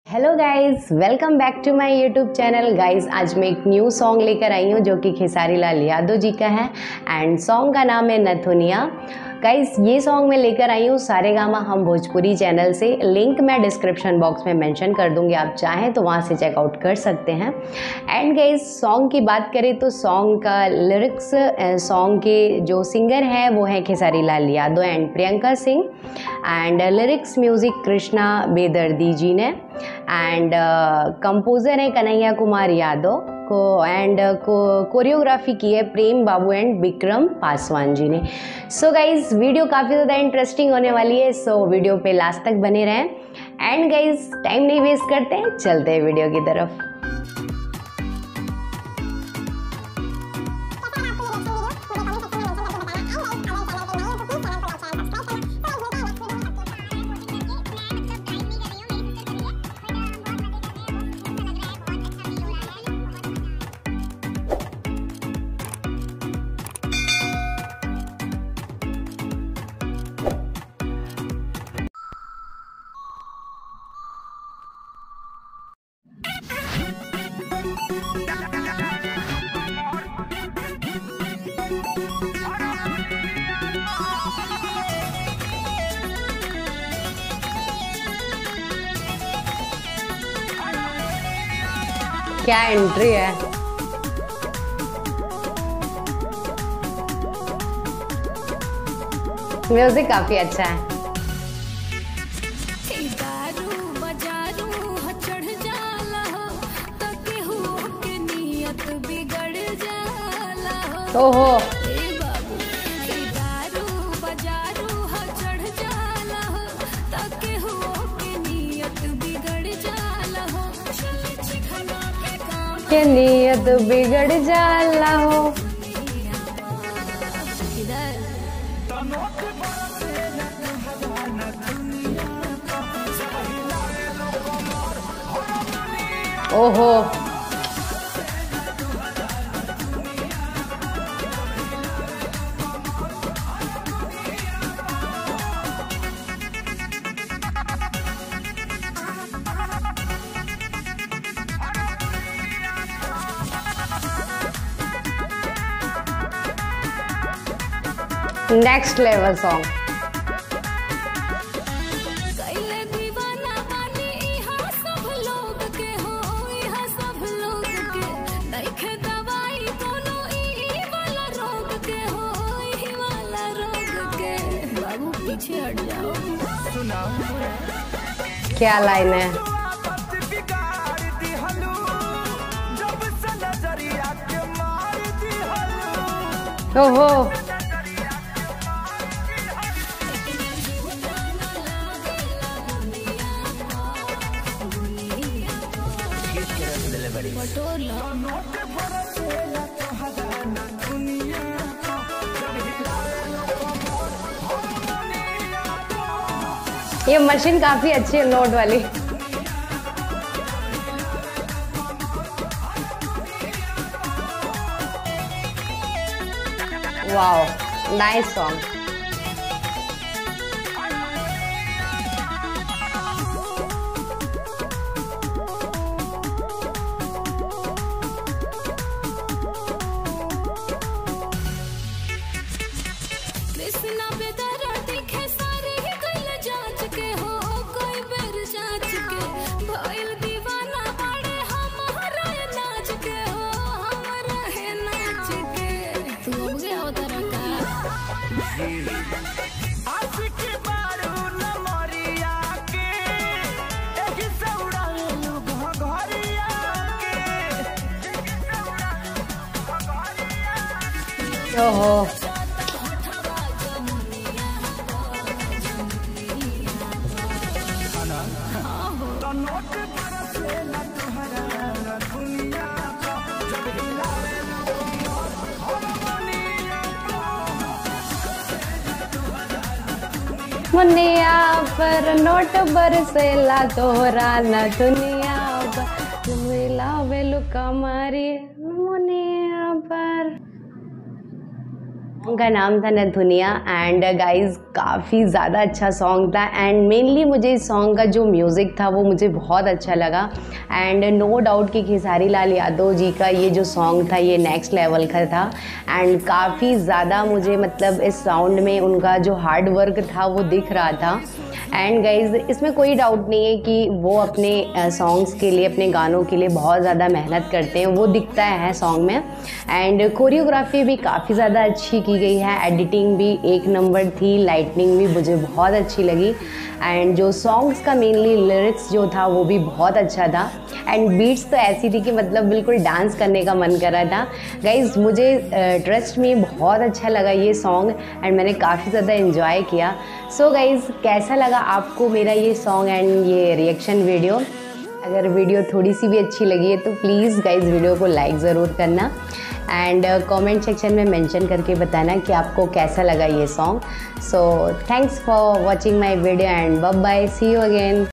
Hello guys, welcome back to my YouTube channel. Guys आज मैं एक न्यू सॉन्ग लेकर आई हूँ जो कि खेसारी लाल यादव जी का है एंड सॉन्ग का नाम है नथुनिया। गाइज ये सॉन्ग मैं लेकर आई हूँ सारेगामा हम भोजपुरी चैनल से। लिंक मैं डिस्क्रिप्शन बॉक्स में मेंशन कर दूँगी, आप चाहें तो वहाँ से चेकआउट कर सकते हैं। एंड गाइज सॉन्ग की बात करें तो सॉन्ग का लिरिक्स, सॉन्ग के जो सिंगर हैं वो हैं Khesari Lal Yadav and Priyanka Singh and lyrics music Krishna Bedardi ji ने एंड कंपोज़र है कन्हैया कुमार यादव को एंड कोरियोग्राफी की है प्रेम बाबू एंड विक्रम पासवान जी ने। सो गाइज वीडियो काफ़ी ज़्यादा इंटरेस्टिंग होने वाली है, सो वीडियो पे लास्ट तक बने रहें। एंड गाइज टाइम नहीं वेस्ट करते हैं, चलते हैं वीडियो की तरफ। क्या एंट्री है। म्यूजिक काफी अच्छा है। ओहो के नियत बिगड़ जाला हो। ओहो नेक्स्ट लेवल सॉन्ग। क्या लाइन है। ओहो ये मशीन काफी अच्छी है, नोट वाली। Wow, nice song. ओहो मुनिया पर नोट बरसेला तोहरा नथुनिया पर मिला वेलु कमारी मुनिया पर। का नाम था नथुनिया एंड गाइस काफ़ी ज़्यादा अच्छा सॉन्ग था एंड मेनली मुझे इस सॉन्ग का जो म्यूज़िक था वो मुझे बहुत अच्छा लगा एंड नो डाउट कि खेसारी लाल यादव जी का ये जो सॉन्ग था ये नेक्स्ट लेवल का था एंड काफ़ी ज़्यादा मुझे मतलब इस साउंड में उनका जो हार्ड वर्क था वो दिख रहा था। एंड गाइज इसमें कोई डाउट नहीं है कि वो अपने सॉन्ग्स के लिए, अपने गानों के लिए बहुत ज़्यादा मेहनत करते हैं, वो दिखता है सॉन्ग में। एंड कोरियोग्राफी भी काफ़ी ज़्यादा अच्छी की गई है, एडिटिंग भी एक नंबर थी, लाइटनिंग भी मुझे बहुत अच्छी लगी एंड जो सॉन्ग्स का मेनली लिरिक्स जो था वो भी बहुत अच्छा था एंड बीट्स तो ऐसी थी कि मतलब बिल्कुल डांस करने का मन कर रहा था। गाइज मुझे ट्रस्ट में बहुत अच्छा लगा ये सॉन्ग एंड मैंने काफ़ी ज़्यादा इन्जॉय किया। सो गाइज कैसा लगा आपको मेरा ये सॉन्ग एंड ये रिएक्शन वीडियो? अगर वीडियो थोड़ी सी भी अच्छी लगी है तो प्लीज़ गाइज वीडियो को लाइक ज़रूर करना एंड कमेंट सेक्शन में मेंशन करके बताना कि आपको कैसा लगा ये song. So thanks for watching my video and bye bye, see you again.